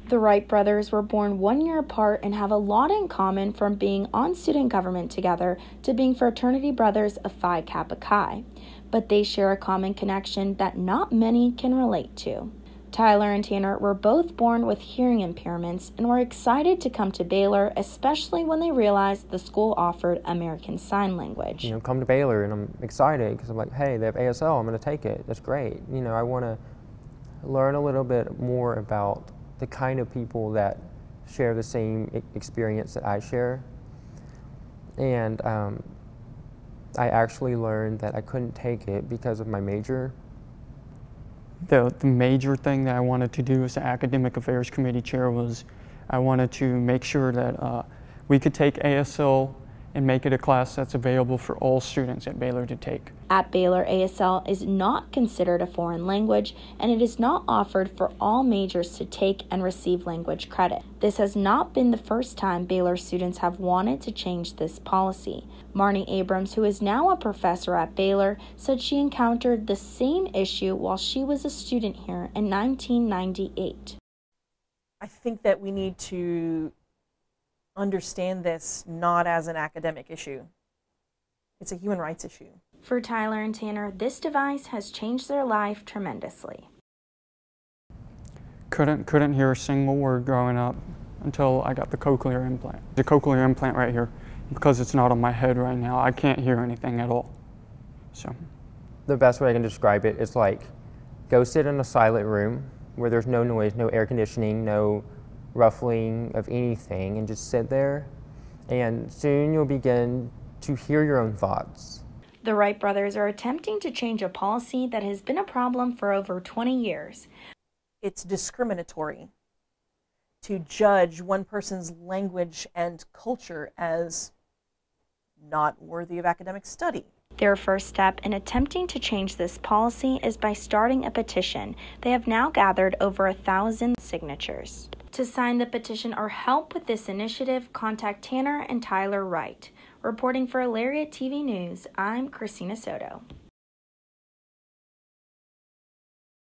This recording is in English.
The Wright brothers were born 1 year apart and have a lot in common, from being on student government together to being fraternity brothers of Phi Kappa Chi. But they share a common connection that not many can relate to. Tyler and Tanner were both born with hearing impairments and were excited to come to Baylor, especially when they realized the school offered American Sign Language. Come to Baylor, and I'm excited because I'm like, hey, they have ASL, I'm going to take it. That's great. I want to learn a little bit more about the kind of people that share the same experience that I share. And I actually learned that I couldn't take it because of my major. The major thing that I wanted to do as the Academic Affairs Committee Chair was I wanted to make sure that we could take ASL and make it a class that's available for all students at Baylor to take. At Baylor, ASL is not considered a foreign language, and it is not offered for all majors to take and receive language credit. This has not been the first time Baylor students have wanted to change this policy. Marnie Abrams, who is now a professor at Baylor, said she encountered the same issue while she was a student here in 1998. I think that we need to understand this not as an academic issue. It's a human rights issue. For Tyler and Tanner, this device has changed their life tremendously. Couldn't hear a single word growing up until I got the cochlear implant. The cochlear implant right here, because it's not on my head right now, I can't hear anything at all. So, the best way I can describe it is like, go sit in a silent room where there's no noise, no air conditioning, no ruffling of anything, and just sit there, and soon you'll begin to hear your own thoughts. The Wright brothers are attempting to change a policy that has been a problem for over 20 years. It's discriminatory to judge one person's language and culture as not worthy of academic study. Their first step in attempting to change this policy is by starting a petition. They have now gathered over 1,000 signatures. To sign the petition or help with this initiative, contact Tanner and Tyler Wright. Reporting for Elaria TV News, I'm Christina Soto.